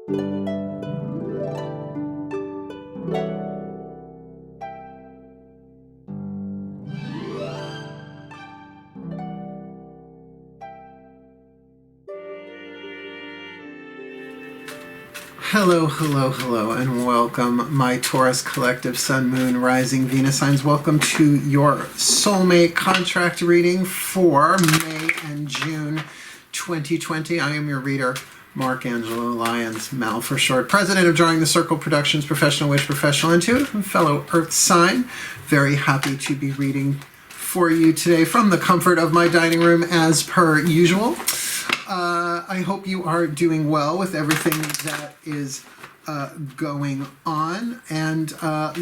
Hello, hello, hello, and welcome, my Taurus collective Sun, Moon, Rising, Venus signs. Welcome to your soulmate contract reading for May and June 2020. I am your reader, Mark Angelo, Lyons, Mal for short, president of Drawing the Circle Productions, professional witch, professional intuitive, and fellow Earth sign. Very happy to be reading for you today from the comfort of my dining room as per usual. I hope you are doing well with everything that is going on, and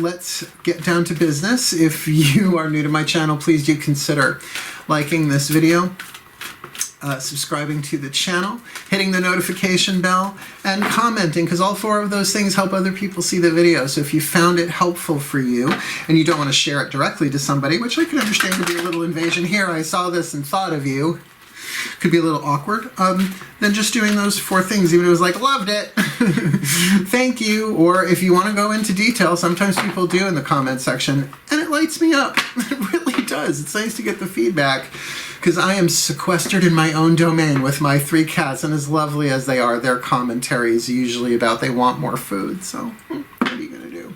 let's get down to business. If you are new to my channel, please do consider liking this video, subscribing to the channel, hitting the notification bell, and commenting, because all four of those things help other people see the video. So if you found it helpful for you and you don't want to share it directly to somebody, which I can understand could be a little invasion here, I saw this and thought of you, could be a little awkward, then just doing those four things, even if it was like, loved it, thank you, or if you want to go into detail, sometimes people do in the comment section, and it lights me up. It really does. It's nice to get the feedback, because I am sequestered in my own domain with my 3 cats, and as lovely as they are, their commentary is usually about they want more food, so what are you going to do?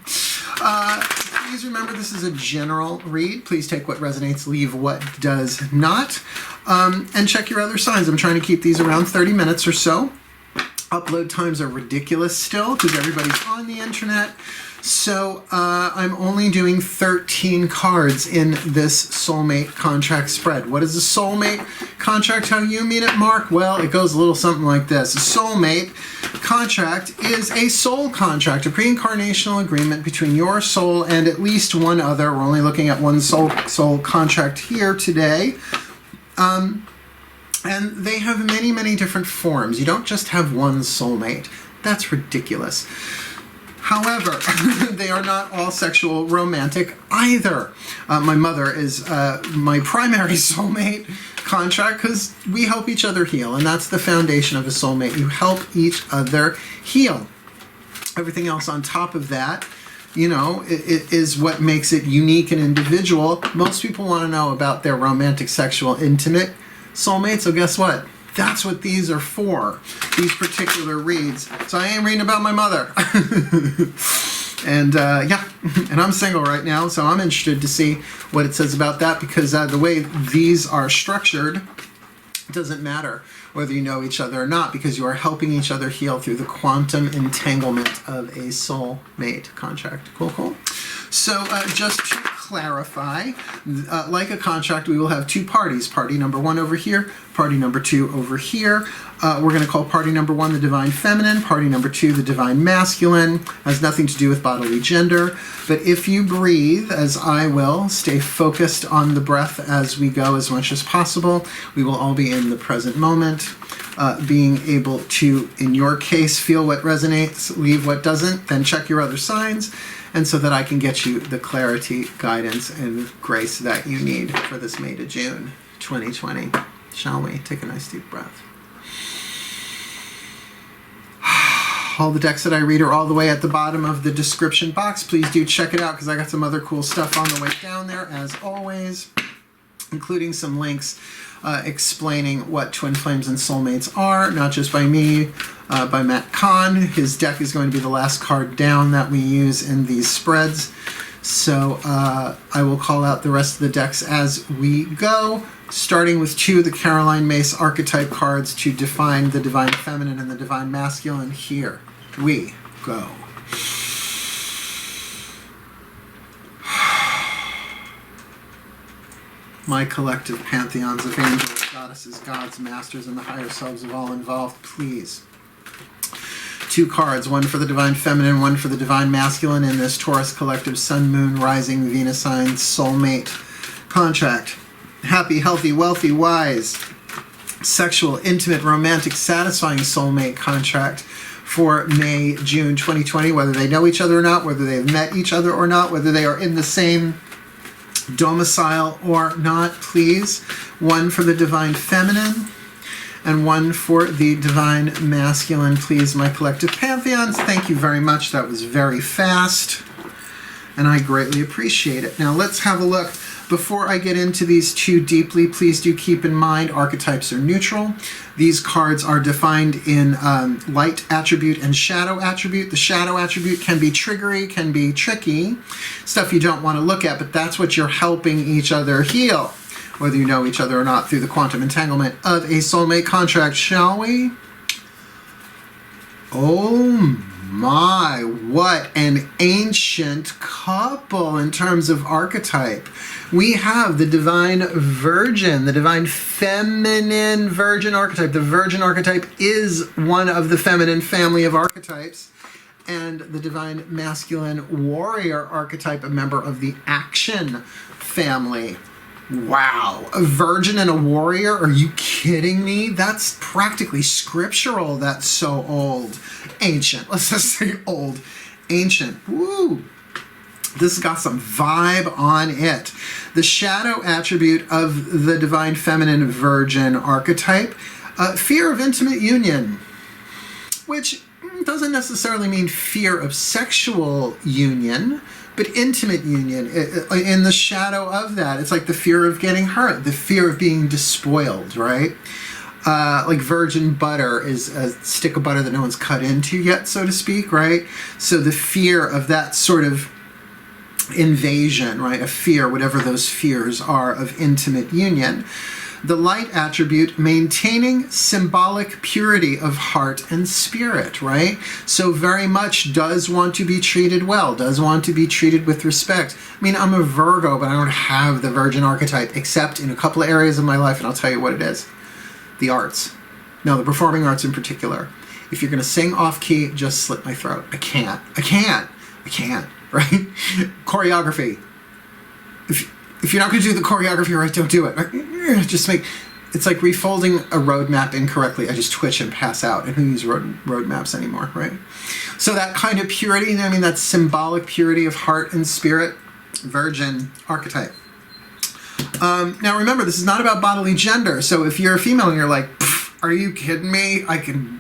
Please remember, this is a general read. Please take what resonates, leave what does not. And check your other signs. I'm trying to keep these around 30 minutes or so. Upload times are ridiculous still because everybody's on the internet. So I'm only doing 13 cards in this soulmate contract spread. What is a soulmate contract? How you mean it, Mark? Well, it goes a little something like this. A soulmate contract is a soul contract, a pre-incarnational agreement between your soul and at least one other. We're only looking at one soul contract here today. And they have many, many different forms. You don't just have one soulmate. That's ridiculous. However, they are not all sexual romantic either. My mother is my primary soulmate contract because we help each other heal, and that's the foundation of a soulmate. You help each other heal. Everything else on top of that, you know, it is what makes it unique and individual. Most people want to know about their romantic, sexual, intimate soulmates, so guess what? That's what these are for, these particular reads. So I am reading about my mother. And yeah, and I'm single right now, so I'm interested to see what it says about that, because the way these are structured, it doesn't matter whether you know each other or not, because you are helping each other heal through the quantum entanglement of a soulmate contract. Cool, cool. So just to clarify, like a contract, we will have 2 parties. Party number 1 over here, party number 2 over here. We're going to call party number 1 the divine feminine, party number 2 the divine masculine. Has nothing to do with bodily gender. But if you breathe, as I will, stay focused on the breath as we go as much as possible, we will all be in the present moment, being able to, in your case, feel what resonates, leave what doesn't, then check your other signs, and so that I can get you the clarity, guidance, and grace that you need for this May to June 2020. Shall we? Take a nice deep breath. All the decks that I read are all the way at the bottom of the description box. Please do check it out, because I got some other cool stuff on the way down there, as always, including some links explaining what twin flames and soulmates are, not just by me, by Matt Kahn. His deck is going to be the last card down that we use in these spreads. So I will call out the rest of the decks as we go, starting with 2 of the Caroline Myss archetype cards to define the divine feminine and the divine masculine. Here we go. My collective pantheons of angels, goddesses, gods, masters, and the higher selves of all involved, please. 2 cards, 1 for the divine feminine, 1 for the divine masculine in this Taurus collective Sun, Moon, Rising, Venus sign soulmate contract. Happy, healthy, wealthy, wise, sexual, intimate, romantic, satisfying soulmate contract for May, June 2020, whether they know each other or not, whether they've met each other or not, whether they are in the same domicile or not, please. 1 for the divine feminine and 1 for the Divine Masculine. Please, my collective pantheons, thank you very much. That was very fast, and I greatly appreciate it. Now let's have a look. Before I get into these too deeply, please do keep in mind archetypes are neutral. These cards are defined in light attribute and shadow attribute. The shadow attribute can be triggery, can be tricky, stuff you don't want to look at, but that's what you're helping each other heal, whether you know each other or not, through the quantum entanglement of a soulmate contract, shall we? Oh my, what an ancient couple in terms of archetype. We have the Divine Virgin, the Divine Feminine Virgin archetype. The Virgin archetype is one of the feminine family of archetypes. And the Divine Masculine Warrior archetype, a member of the Action family. Wow, a virgin and a warrior? Are you kidding me? That's practically scriptural. That's so old. Ancient. Let's just say old. Ancient. Woo! This has got some vibe on it. The shadow attribute of the Divine Feminine Virgin archetype, fear of intimate union, which doesn't necessarily mean fear of sexual union, but intimate union. In the shadow of that, it's like the fear of getting hurt, the fear of being despoiled, right? Like virgin butter is a stick of butter that no one's cut into yet, so to speak, right? So the fear of that sort of invasion, right? A fear, whatever those fears are, of intimate union. The light attribute, maintaining symbolic purity of heart and spirit, right? So very much does want to be treated well, does want to be treated with respect. I mean, I'm a Virgo, but I don't have the virgin archetype, except in a couple of areas of my life, and I'll tell you what it is. The arts. No, the performing arts in particular. If you're going to sing off-key, just slit my throat. I can't, right? Choreography. If you're not going to do the choreography right, don't do it. Just it's like refolding a roadmap incorrectly. I just twitch and pass out. And who uses road maps anymore, right? So that kind of purity, I mean, that symbolic purity of heart and spirit, virgin archetype. Now remember, this is not about bodily gender. So if you're a female and you're like, are you kidding me? I can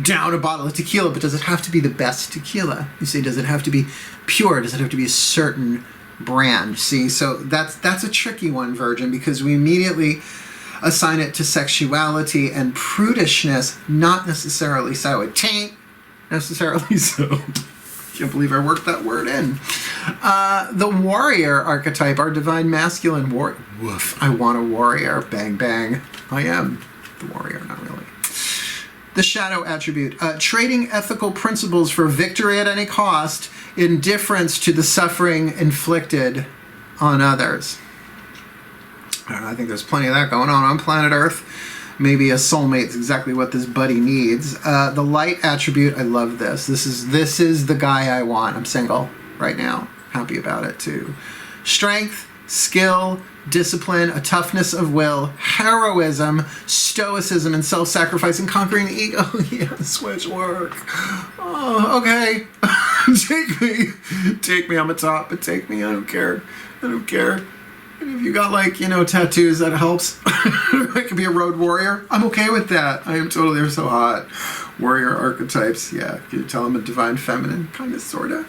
down a bottle of tequila, but does it have to be the best tequila? You say, does it have to be pure? Does it have to be a certain brand? See, so that's a tricky one, virgin, because we immediately assign it to sexuality and prudishness, not necessarily so. It tain't necessarily so. Can't believe I worked that word in. The warrior archetype, our divine masculine warrior. Woof, I want a warrior. Bang, bang. I am the warrior, not really. The shadow attribute, trading ethical principles for victory at any cost, indifference to the suffering inflicted on others. I think there's plenty of that going on planet Earth. Maybe a soulmate is exactly what this buddy needs. The light attribute, I love this. This is the guy I want. I'm single right now. Happy about it too. Strength, skill, discipline, a toughness of will, heroism, stoicism, and self-sacrifice, and conquering the ego. Yeah, switch work. Oh, okay. Take me. I'm a top, but take me. I don't care. And if you got, like, tattoos, that helps. I could be a road warrior. I'm okay with that. I am totally, they're so hot. Warrior archetypes. Yeah, can you tell I'm a divine feminine? Kind of, sort of.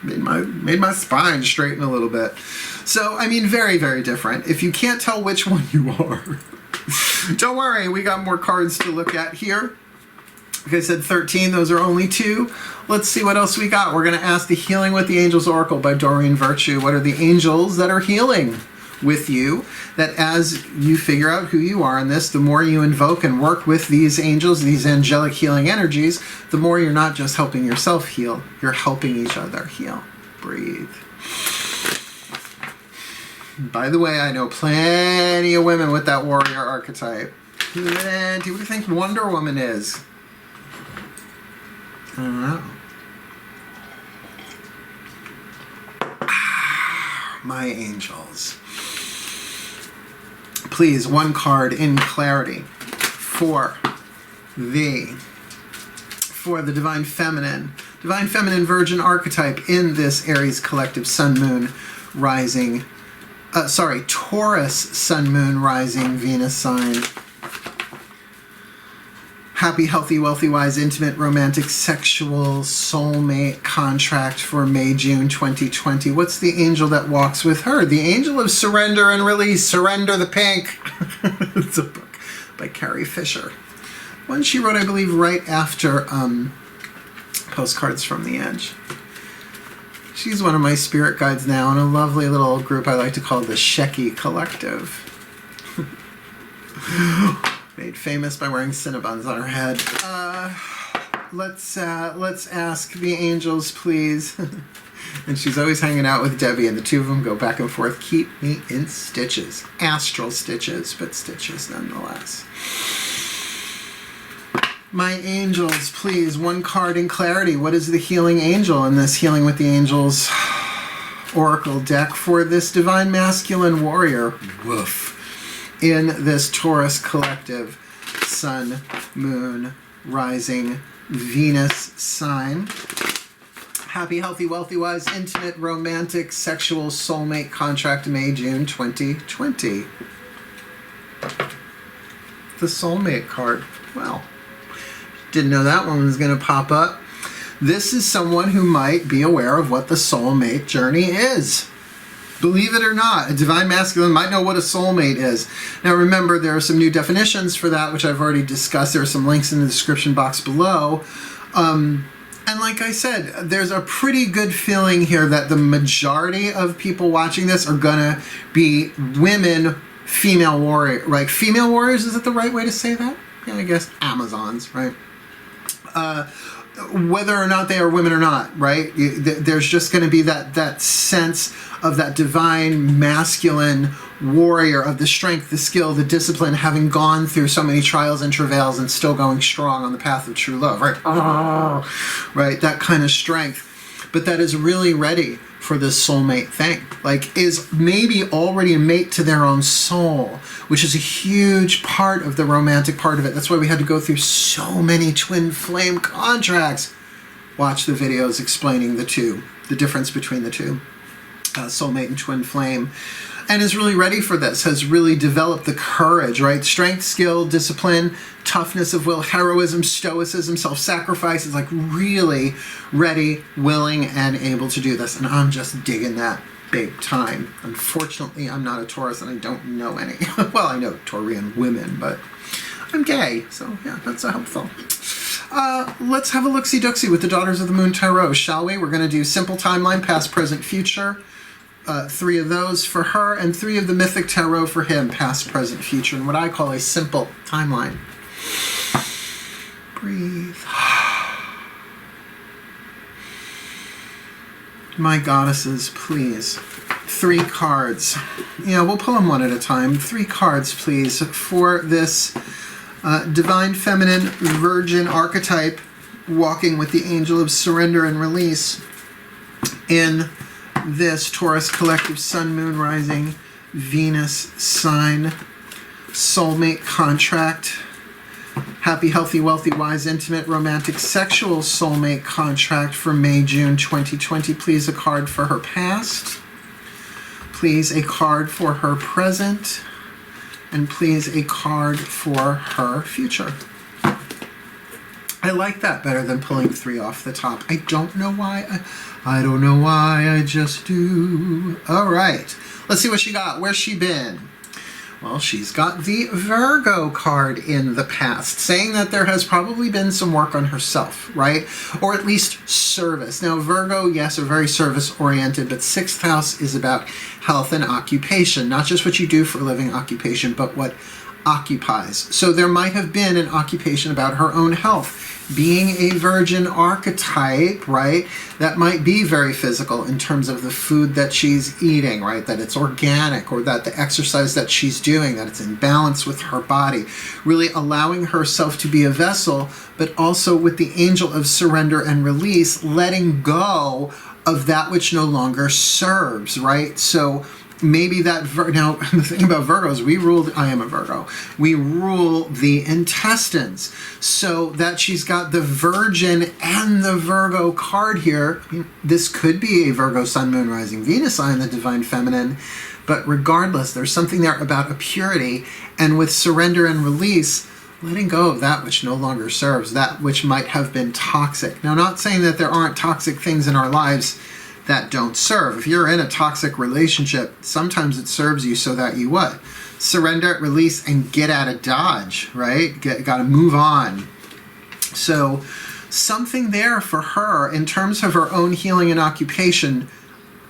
Made my spine straighten a little bit. So, I mean, very, very different. If you can't tell which one you are, don't worry. We got more cards to look at here. Like I said, 13. Those are only 2. Let's see what else we got. We're going to ask the Healing with the Angels Oracle by Doreen Virtue. What are the angels that are healing with you? That as you figure out who you are in this, the more you invoke and work with these angels, these angelic healing energies, the more you're not just helping yourself heal, you're helping each other heal. Breathe. By the way, I know plenty of women with that warrior archetype. Plenty. What do you think Wonder Woman is? I don't know. My angels. Please, one card in clarity for the Divine Feminine Virgin archetype in this Aries collective Sun, Moon, Rising, Taurus Sun, Moon, Rising, Venus sign. Happy, healthy, wealthy, wise, intimate, romantic, sexual, soulmate contract for May, June 2020. What's the angel that walks with her? The angel of surrender and release. Surrender the Pink. It's a book by Carrie Fisher. One she wrote, I believe, right after Postcards from the Edge. She's one of my spirit guides now in a lovely little group I like to call the Shecky Collective. Made famous by wearing Cinnabons on her head. Let's ask the angels, please. And she's always hanging out with Debbie, and the two of them go back and forth. Keep me in stitches. Astral stitches, but stitches nonetheless. My angels, please. One card in clarity. What is the healing angel in this Healing with the Angels Oracle deck for this divine masculine warrior? Woof. In this Taurus collective, Sun, Moon, Rising, Venus sign. Happy, healthy, wealthy, wise, intimate, romantic, sexual, soulmate contract, May, June 2020. The soulmate card. Well, didn't know that one was going to pop up. This is someone who might be aware of what the soulmate journey is. Believe it or not, a divine masculine might know what a soulmate is. Now remember, there are some new definitions for that, which I've already discussed. There are some links in the description box below. And like I said, there's a pretty good feeling here that the majority of people watching this are gonna be women, female warrior, like female warriors, is it the right way to say that? Yeah, I guess Amazons, right? Whether or not they are women or not, right? There's just going to be that sense of that divine masculine warrior, of the strength, the skill, the discipline, having gone through so many trials and travails and still going strong on the path of true love, right? Right, that kind of strength. But that is really ready for this soulmate thing. Like, is maybe already a mate to their own soul, which is a huge part of the romantic part of it. That's why we had to go through so many twin flame contracts. Watch the videos explaining the difference between the two, soulmate and twin flame. And is really ready for this, has really developed the courage, right? Strength, skill, discipline, toughness of will, heroism, stoicism, self-sacrifice, is like really ready, willing, and able to do this. And I'm just digging that big time. Unfortunately, I'm not a Taurus and I don't know any. Well, I know Taurian women, but I'm gay, so yeah, that's helpful. Let's have a look-see-dooksy with the Daughters of the Moon Tarot, shall we? We're going to do simple timeline, past, present, future. 3 of those for her, and 3 of the Mythic Tarot for him, past, present, future, and what I call a simple timeline. Breathe. My goddesses, please. 3 cards. Yeah, we'll pull them one at a time. 3 cards, please, for this divine feminine virgin archetype walking with the angel of surrender and release in this Taurus collective Sun, Moon, Rising, Venus sign, soulmate contract, happy, healthy, wealthy, wise, intimate, romantic, sexual soulmate contract for May, June 2020. Please a card for her past, please a card for her present, and please a card for her future. I like that better than pulling 3 off the top. I don't know why. I don't know why, I just do. All right, let's see what she got. Where's she been? Well, she's got the Virgo card in the past, saying that there has probably been some work on herself, right? Or at least service. Now, Virgo, yes, are very service-oriented, but 6th house is about health and occupation. Not just what you do for a living occupation, but what occupies. So there might have been an occupation about her own health. Being a virgin archetype, right, that might be very physical in terms of the food that she's eating, right, that it's organic, or that the exercise that she's doing, that it's in balance with her body, really allowing herself to be a vessel, but also with the angel of surrender and release, letting go of that which no longer serves, right? So maybe that, now the thing about Virgos, I am a Virgo, we rule the intestines. So that she's got the Virgin and the Virgo card here. I mean, this could be a Virgo Sun, Moon, Rising, Venus sign, the Divine Feminine. But regardless, there's something there about a purity. And with surrender and release, letting go of that which no longer serves, that which might have been toxic. Now, not saying that there aren't toxic things in our lives that don't serve. If you're in a toxic relationship, sometimes it serves you so that you what? Surrender it, release, and get out of Dodge, right? Got to move on. So something there for her in terms of her own healing and occupation,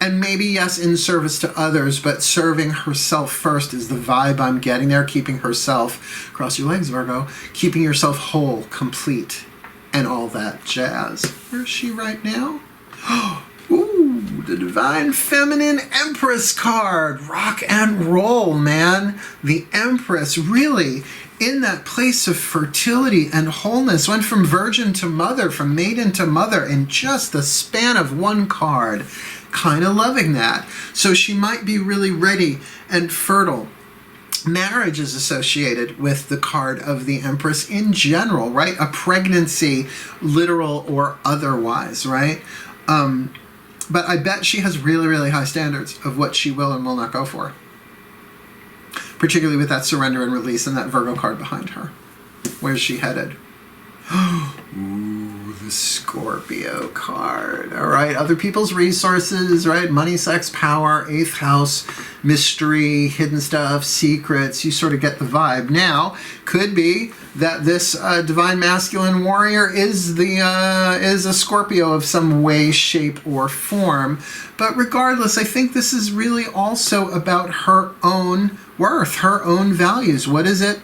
and maybe, yes, in service to others, but serving herself first is the vibe I'm getting there. Keeping herself, cross your legs, Virgo, keeping yourself whole, complete, and all that jazz. Where is she right now? Ooh, the Divine Feminine Empress card. Rock and roll, man. The Empress, really, in that place of fertility and wholeness, went from virgin to mother, from maiden to mother, in just the span of one card. Kind of loving that. So she might be really ready and fertile. Marriage is associated with the card of the Empress in general, right? A pregnancy, literal or otherwise, right? But I bet she has really, really high standards of what she will and will not go for. Particularly with that surrender and release and that Virgo card behind her. Where's she headed? Ooh, the Scorpio card. All right, other people's resources, right? Money, sex, power, 8th house, mystery, hidden stuff, secrets. You sort of get the vibe. Now, could be that this divine masculine warrior is a Scorpio of some way, shape, or form. But regardless, I think this is really also about her own worth, her own values. What is it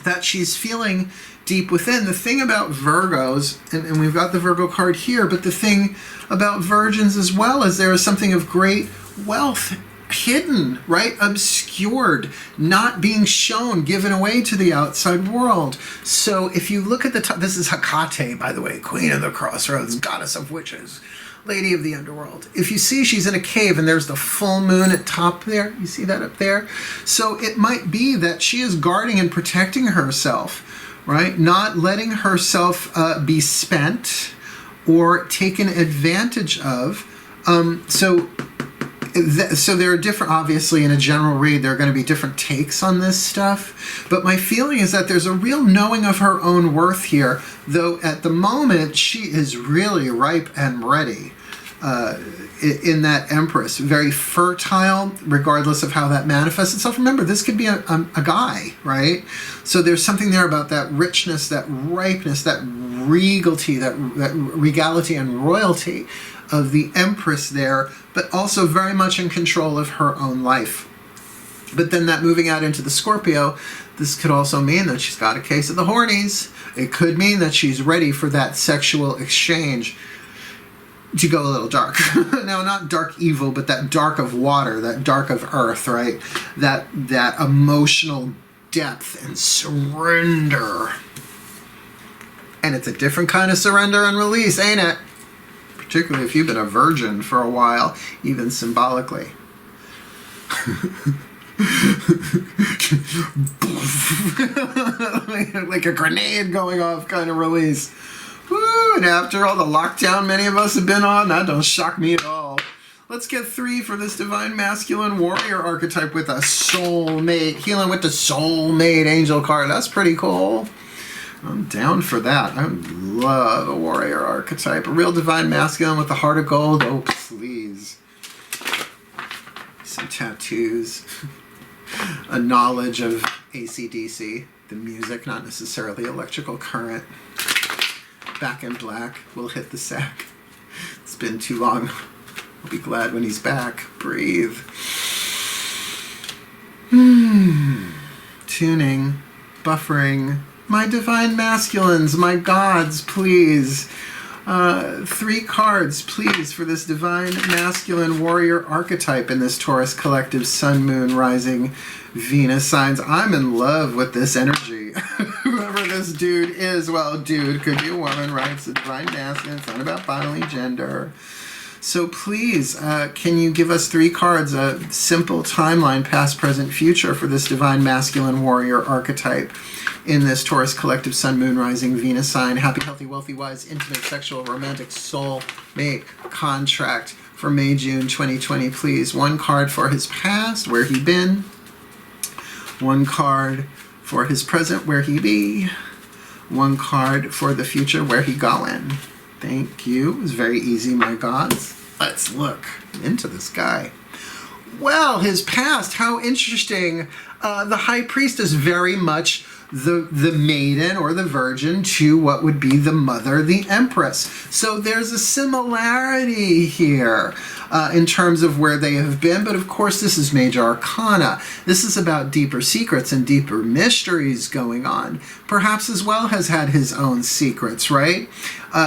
that she's feeling deep within? The thing about Virgos, and we've got the Virgo card here, but the thing about virgins as well is there is something of great wealth hidden, right? Obscured, not being shown, given away to the outside world. So if you look at the top, this is Hecate, by the way, Queen of the Crossroads, Goddess of Witches, Lady of the Underworld. If you see, she's in a cave and there's the full moon at top there. You see that up there? So it might be that she is guarding and protecting herself, right? Not letting herself be spent or taken advantage of. So there are different, obviously in a general read, there are going to be different takes on this stuff. But my feeling is that there's a real knowing of her own worth here, though at the moment she is really ripe and ready in that Empress. Very fertile, regardless of how that manifests itself. Remember, this could be a guy, right? So there's something there about that richness, that ripeness, that regality, that regality and royalty of the Empress there, but also very much in control of her own life. But then that moving out into the Scorpio, this could also mean that she's got a case of the hornies. It could mean that she's ready for that sexual exchange to go a little dark. Now, not dark evil, but that dark of water, that dark of earth, right? That emotional depth and surrender. And it's a different kind of surrender and release, ain't it? Particularly if you've been a virgin for a while, even symbolically. Like a grenade going off kind of release. Woo, and after all the lockdown many of us have been on, that don't shock me at all. Let's get 3 for this divine masculine warrior archetype with a soulmate. Healing with the soulmate angel card. That's pretty cool. I'm down for that. I love a warrior archetype. A real divine masculine with the heart of gold. Oh, please. Some tattoos. A knowledge of AC/DC. The music, not necessarily electrical current. Back in black. We'll hit the sack. It's been too long. I'll be glad when he's back. Breathe. Tuning. Buffering. My divine masculines, my gods, please. 3 cards, please, for this divine masculine warrior archetype in this Taurus collective sun, moon, rising, Venus signs. I'm in love with this energy. Whoever this dude is, well, dude, could be a woman, right? It's a divine masculine. It's not about bodily gender. So please, can you give us 3 cards, a simple timeline, past, present, future, for this divine masculine warrior archetype in this Taurus collective sun, moon, rising, Venus sign? Happy, healthy, wealthy, wise, intimate, sexual, romantic, soul mate contract for May, June 2020, please. 1 card for his past, where he been. 1 card for his present, where he be. 1 card for the future, where he going. Thank you. It's very easy, my gods. Let's look into this guy. Well, his past, how interesting. The High Priest is very much the maiden or the virgin to what would be the mother, the Empress. So there's a similarity here in terms of where they have been. But of course, this is Major Arcana. This is about deeper secrets and deeper mysteries going on. Perhaps as well has had his own secrets, right?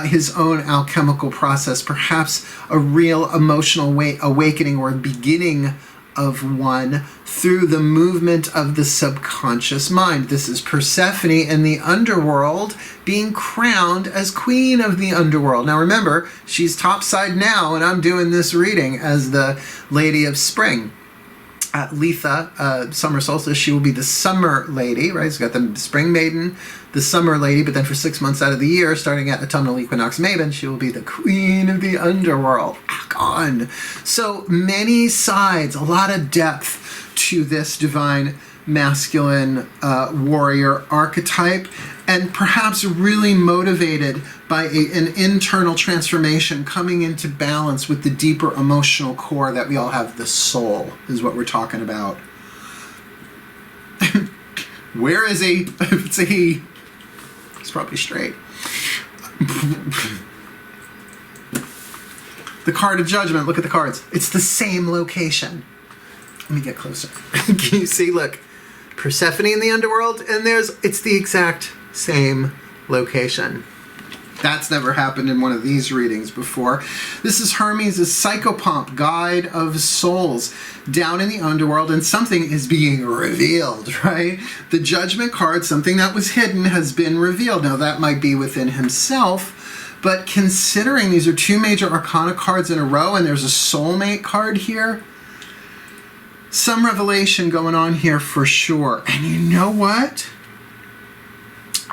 His own alchemical process, perhaps a real emotional awakening or beginning of one through the movement of the subconscious mind. This is Persephone in the underworld being crowned as queen of the underworld. Now remember, she's topside now, and I'm doing this reading as the Lady of Spring. Letha, summer solstice, she will be the summer lady, right? So you've got the spring maiden, the summer lady, but then for 6 months out of the year, starting at autumnal equinox maven, she will be the queen of the underworld. On. So many sides, a lot of depth to this divine masculine warrior archetype, and perhaps really motivated by an internal transformation coming into balance with the deeper emotional core that we all have. The soul is what we're talking about. Where is he? If it's a he, it's probably straight. The card of judgment, look at the cards. It's the same location. Let me get closer. Can you see, look, Persephone in the underworld, and it's the exact same location. That's never happened in one of these readings before. This is Hermes' psychopomp, guide of souls, down in the underworld, and something is being revealed, right? The judgment card, something that was hidden, has been revealed. Now that might be within himself, but considering these are 2 major arcana cards in a row, and there's a soulmate card here, some revelation going on here for sure. And you know what?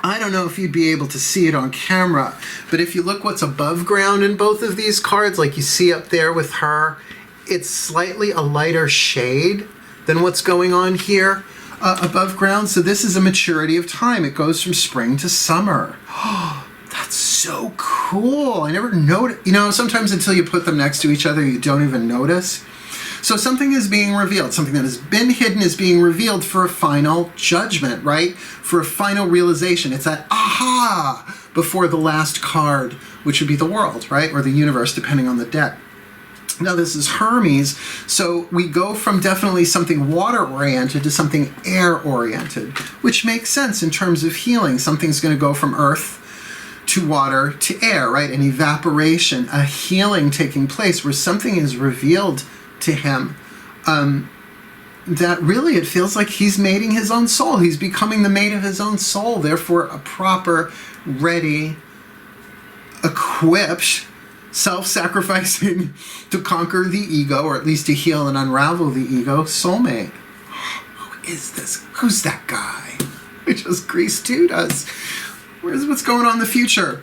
I don't know if you'd be able to see it on camera, but if you look what's above ground in both of these cards, like you see up there with her, it's slightly a lighter shade than what's going on here above ground. So this is a maturity of time. It goes from spring to summer. That's so cool. I never noticed. You know, sometimes until you put them next to each other, you don't even notice. So something is being revealed. Something that has been hidden is being revealed for a final judgment, right? For a final realization. It's that aha before the last card, which would be the world, right? Or the universe, depending on the deck. Now this is Hermes, so we go from definitely something water-oriented to something air-oriented, which makes sense in terms of healing. Something's going to go from earth to water to air, right? An evaporation, a healing taking place where something is revealed to him that really it feels like he's mating his own soul. He's becoming the mate of his own soul, therefore a proper, ready, equipped, self-sacrificing to conquer the ego, or at least to heal and unravel the ego, soulmate. Who is this? Who's that guy? We just greased to us. What's going on in the future?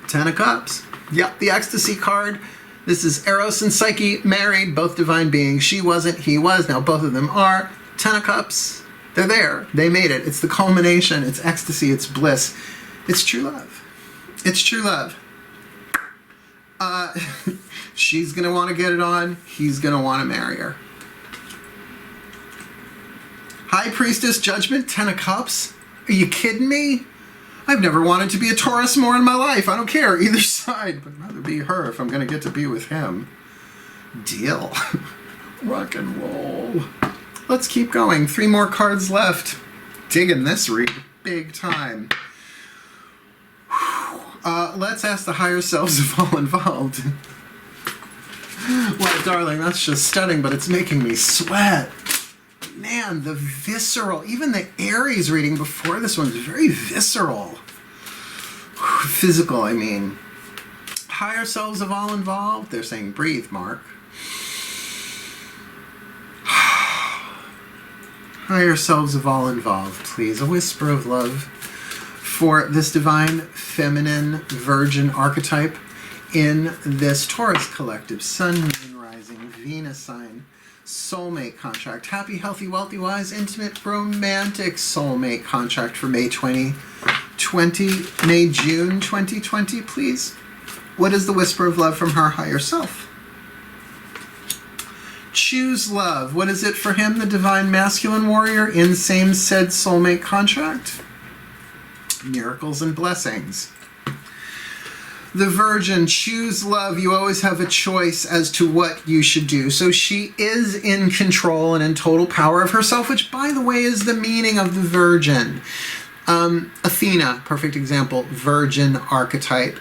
10 of Cups. Yep, the ecstasy card. This is Eros and Psyche, married, both divine beings. She wasn't, he was. Now both of them are. 10 of Cups. They're there. They made it. It's the culmination. It's ecstasy. It's bliss. It's true love. It's true love. She's going to want to get it on. He's going to want to marry her. High Priestess, Judgment, 10 of Cups. Are you kidding me? I've never wanted to be a Taurus more in my life. I don't care, either side, but I'd rather be her if I'm going to get to be with him. Deal. Rock and roll. Let's keep going. 3 more cards left. Digging this read big time. Let's ask the higher selves of all involved. Well, darling, that's just stunning, but it's making me sweat. Man, the visceral, even the Aries reading before this one is very visceral. Physical, I mean. Higher selves of all involved. They're saying breathe, Mark. Higher selves of all involved, please. A whisper of love for this divine feminine virgin archetype in this Taurus collective. Sun, Moon, Rising, Venus sign. soulmate contract. Happy, healthy, wealthy, wise, intimate, romantic soulmate contract for May 2020. May, June 2020, please. What is the whisper of love from her higher self? Choose love. What is it for him, the divine masculine warrior, in same said soulmate contract? Miracles and blessings. The Virgin, choose love. You always have a choice as to what you should do. So she is in control and in total power of herself, which, by the way, is the meaning of the Virgin. Athena, perfect example, Virgin archetype.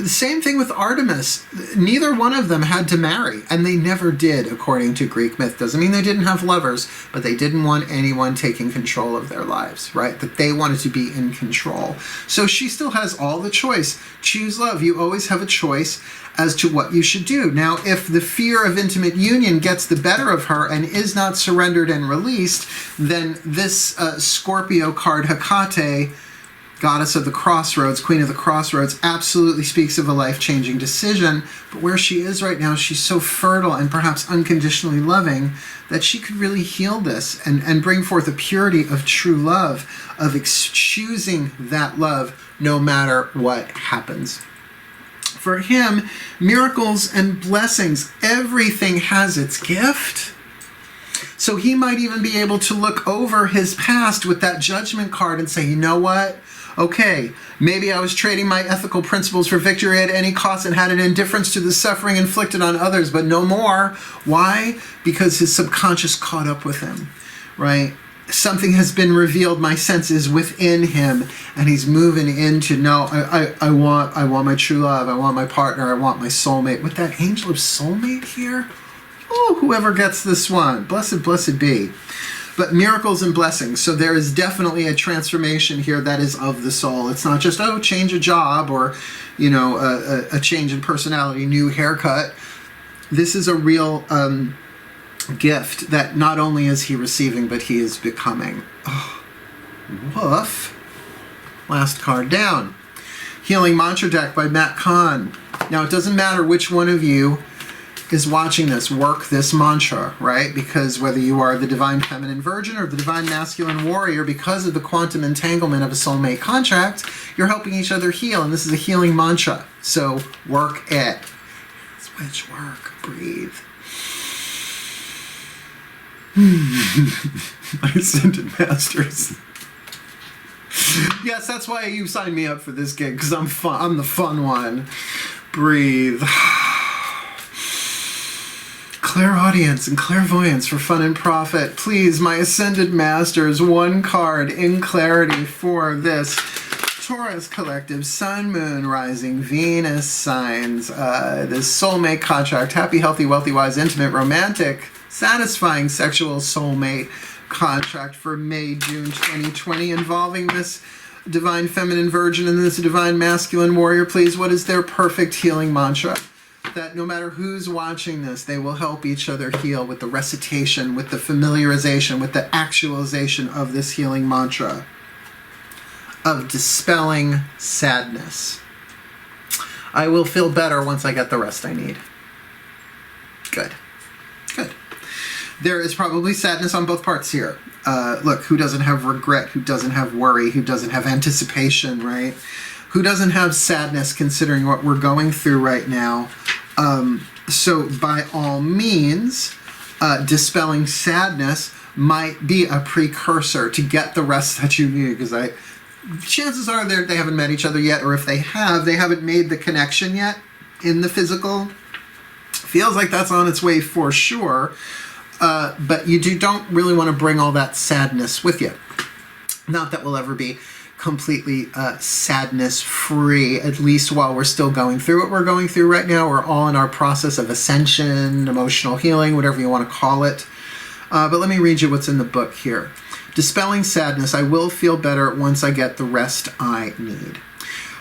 Same thing with Artemis. Neither one of them had to marry, and they never did, according to Greek myth. Doesn't mean they didn't have lovers, but they didn't want anyone taking control of their lives, right? That they wanted to be in control. So she still has all the choice. Choose love. You always have a choice as to what you should do. Now, if the fear of intimate union gets the better of her and is not surrendered and released, then this Scorpio card, Hecate, Goddess of the Crossroads, Queen of the Crossroads, absolutely speaks of a life-changing decision. But where she is right now, she's so fertile and perhaps unconditionally loving that she could really heal this and bring forth a purity of true love, of choosing that love no matter what happens. For him, miracles and blessings, everything has its gift. So he might even be able to look over his past with that judgment card and say, you know what? Okay, maybe I was trading my ethical principles for victory at any cost and had an indifference to the suffering inflicted on others, but no more. Why? Because his subconscious caught up with him, right? Something has been revealed, my sense is within him, and he's moving into, no, I want my true love, I want my partner, I want my soulmate. With that angel of soulmate here, oh, whoever gets this one, blessed be. But miracles and blessings. So there is definitely a transformation here that is of the soul. It's not just, oh, change a job or, you know, a change in personality, new haircut. This is a real gift that not only is he receiving, but he is becoming. Oh, woof. Last card down. Healing Mantra Deck by Matt Kahn. Now, it doesn't matter which one of you is watching this, work this mantra, right? Because whether you are the divine feminine virgin or the divine masculine warrior, because of the quantum entanglement of a soulmate contract, you're helping each other heal, and this is a healing mantra. So work it. Switch, work, breathe. My ascended masters. Yes, that's why you signed me up for this gig, because I'm fun. I'm the fun one. Breathe. Clairaudience and clairvoyance for fun and profit. Please, my ascended masters, one card in clarity for this Taurus collective, Sun, Moon, Rising, Venus signs. This soulmate contract, happy, healthy, wealthy, wise, intimate, romantic, satisfying sexual soulmate contract for May, June 2020, involving this divine feminine virgin and this divine masculine warrior. Please, what is their perfect healing mantra? That no matter who's watching this, they will help each other heal with the recitation, with the familiarization, with the actualization of this healing mantra of dispelling sadness. I will feel better once I get the rest I need. Good. Good. There is probably sadness on both parts here. Look, who doesn't have regret? Who doesn't have worry? Who doesn't have anticipation, right? Who doesn't have sadness considering what we're going through right now? So by all means, dispelling sadness might be a precursor to get the rest that you need, because chances are they haven't met each other yet, or if they have, they haven't made the connection yet in the physical. Feels like that's on its way for sure, but you don't really want to bring all that sadness with you. Not that we'll ever be completely sadness free, at least while we're still going through what we're going through right now. We're all in our process of ascension, emotional healing, whatever you want to call it. But let me read you what's in the book here. Dispelling sadness, I will feel better once I get the rest I need.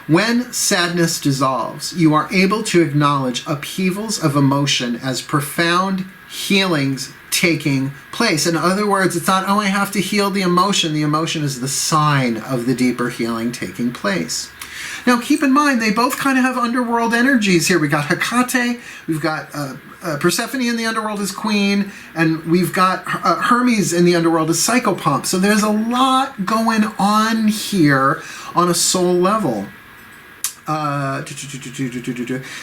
When sadness dissolves, you are able to acknowledge upheavals of emotion as profound healings taking place. In other words, it's not, oh, I have to heal the emotion. The emotion is the sign of the deeper healing taking place. Now, keep in mind, they both kind of have underworld energies here. We got Hecate, we've got Persephone in the underworld as queen, and we've got Hermes in the underworld as psychopomp. So there's a lot going on here on a soul level.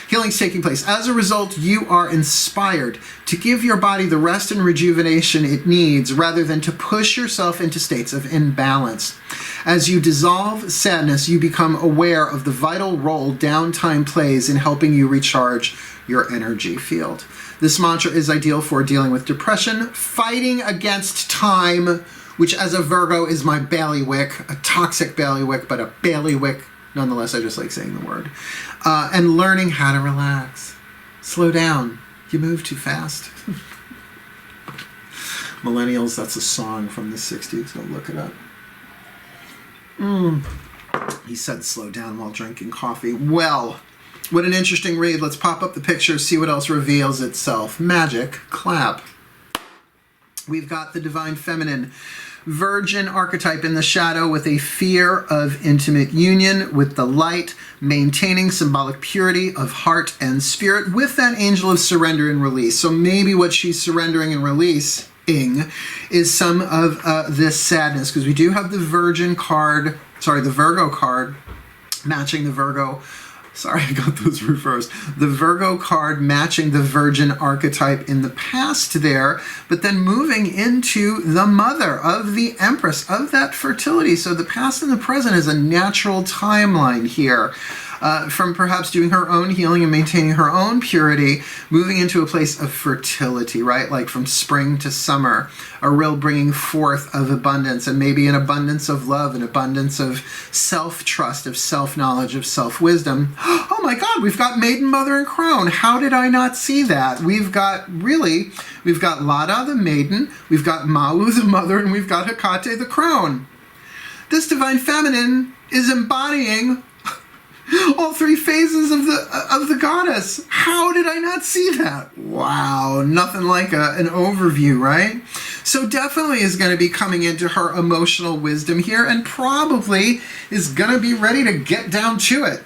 Healing's taking place. As a result, you are inspired to give your body the rest and rejuvenation it needs rather than to push yourself into states of imbalance. As you dissolve sadness, you become aware of the vital role downtime plays in helping you recharge your energy field. This mantra is ideal for dealing with depression, fighting against time, which as a Virgo is my bailiwick, a toxic bailiwick, but a bailiwick. Nonetheless, I just like saying the word. And learning how to relax. Slow down. You move too fast. Millennials, that's a song from the 60s. Go look it up. He said slow down while drinking coffee. Well, what an interesting read. Let's pop up the picture, see what else reveals itself. Magic, clap. We've got the divine feminine virgin archetype in the shadow with a fear of intimate union with the light, maintaining symbolic purity of heart and spirit with that angel of surrender and release. So maybe what she's surrendering and releasing is some of this sadness, because we do have the Virgo card matching the Virgo. Sorry, I got those reversed. The Virgo card matching the Virgin archetype in the past there, but then moving into the mother of the Empress, of that fertility. So the past and the present is a natural timeline here. From perhaps doing her own healing and maintaining her own purity, moving into a place of fertility, right? Like from spring to summer, a real bringing forth of abundance, and maybe an abundance of love, an abundance of self-trust, of self-knowledge, of self-wisdom. Oh my God, we've got Maiden, Mother, and Crown. How did I not see that? We've got Lada, the Maiden, we've got Mau, the Mother, and we've got Hecate, the Crown. This divine feminine is embodying all three phases of the goddess. How did I not see that? Wow, nothing like an overview, right? So definitely is going to be coming into her emotional wisdom here, and probably is going to be ready to get down to it.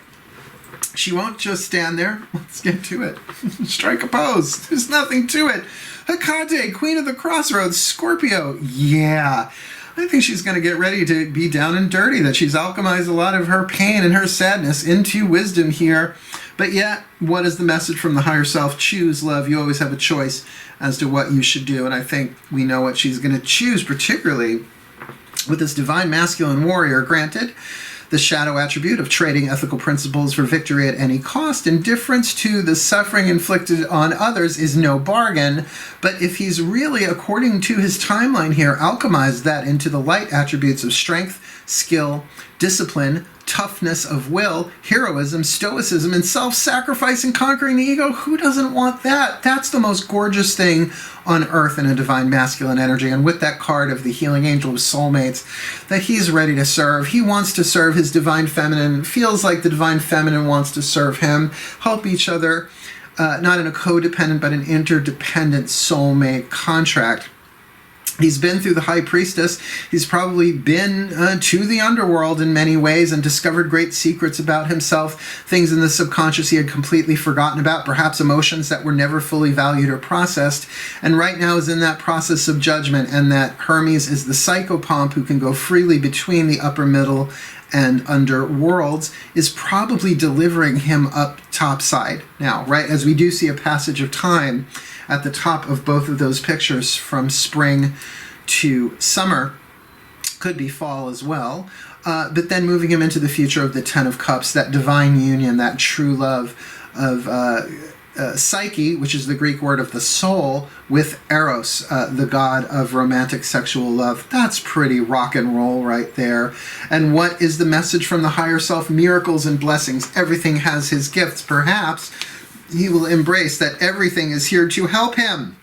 She won't just stand there. Let's get to it. Strike a pose. There's nothing to it. Hecate, Queen of the Crossroads, Scorpio. Yeah. I think she's going to get ready to be down and dirty, that she's alchemized a lot of her pain and her sadness into wisdom here. But yet, what is the message from the higher self? Choose love. You always have a choice as to what you should do. And I think we know what she's going to choose, particularly with this divine masculine warrior. Granted, the shadow attribute of trading ethical principles for victory at any cost, indifference to the suffering inflicted on others is no bargain. But if he's really, according to his timeline here, alchemized that into the light attributes of strength, skill, discipline, toughness of will, heroism, stoicism, and self-sacrifice and conquering the ego, who doesn't want that? That's the most gorgeous thing on earth in a divine masculine energy. And with that card of the healing angel of soulmates, that he's ready to serve. He wants to serve his divine feminine, feels like the divine feminine wants to serve him, help each other, not in a codependent but an interdependent soulmate contract. He's been through the High Priestess. He's probably been to the underworld in many ways and discovered great secrets about himself, things in the subconscious he had completely forgotten about, perhaps emotions that were never fully valued or processed, and right now is in that process of judgment, and that Hermes is the psychopomp who can go freely between the upper, middle, and underworlds, is probably delivering him up topside now, right? As we do see a passage of time at the top of both of those pictures from spring to summer, could be fall as well, but then moving him into the future of the Ten of Cups, that divine union, that true love of Psyche, which is the Greek word of the soul, with Eros, the god of romantic sexual love. That's pretty rock and roll right there. And what is the message from the higher self? Miracles and blessings. Everything has his gifts. Perhaps he will embrace that everything is here to help him.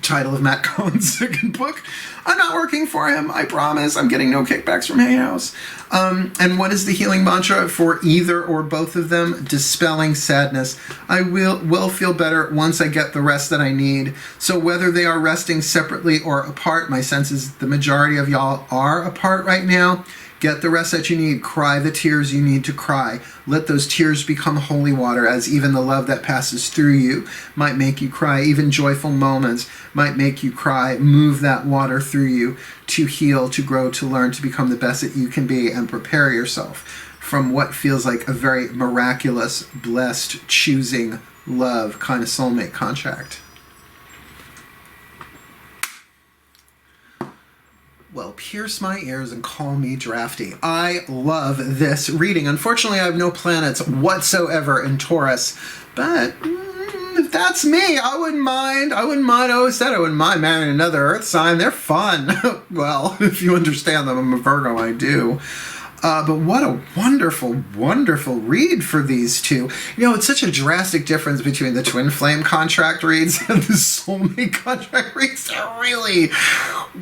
Title of Matt Cohen's second book. I'm not working for him, I promise. I'm getting no kickbacks from Hay House. And what is the healing mantra for either or both of them? Dispelling sadness. I will feel better once I get the rest that I need. So whether they are resting separately or apart, my sense is the majority of y'all are apart right now, Get the rest that you need. Cry the tears you need to cry. Let those tears become holy water, as even the love that passes through you might make you cry. Even joyful moments might make you cry. Move that water through you to heal, to grow, to learn, to become the best that you can be, and prepare yourself from what feels like a very miraculous, blessed, choosing love kind of soulmate contract. Well, pierce my ears and call me drafty. I love this reading. Unfortunately, I have no planets whatsoever in Taurus, but if that's me, I wouldn't mind. I always said I wouldn't mind marrying another Earth sign. They're fun. Well, if you understand them, I'm a Virgo, I do. But what a wonderful, wonderful read for these two. You know, it's such a drastic difference between the twin flame contract reads and the soulmate contract reads. They're really,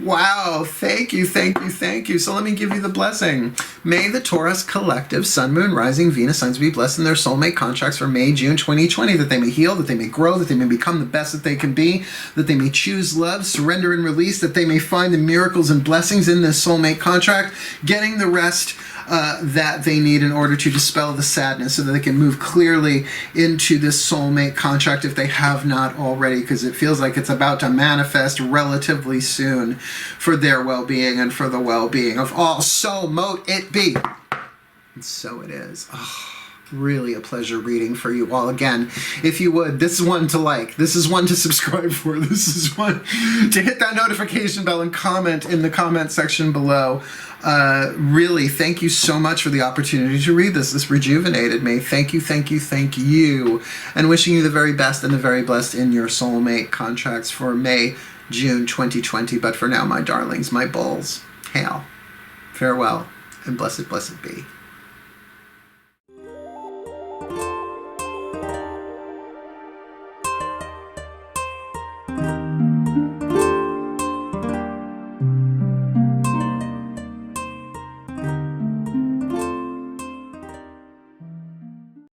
wow, thank you, thank you, thank you. So let me give you the blessing. May the Taurus collective, Sun, Moon, Rising, Venus signs be blessed in their soulmate contracts for May, June 2020, that they may heal, that they may grow, that they may become the best that they can be, that they may choose love, surrender, and release, that they may find the miracles and blessings in this soulmate contract, getting the rest that they need in order to dispel the sadness, so that they can move clearly into this soulmate contract if they have not already, because it feels like it's about to manifest relatively soon for their well-being and for the well-being of all. So mote it be. And so it is. Oh, really a pleasure reading for you all. Again, if you would, this is one to like, this is one to subscribe for, this is one to hit that notification bell and comment in the comment section below. Really, thank you so much for the opportunity to read this. This rejuvenated me. Thank you, thank you, thank you. And wishing you the very best and the very blessed in your soulmate contracts for May, June 2020. But for now, my darlings, my bulls, hail, farewell, and blessed, blessed be.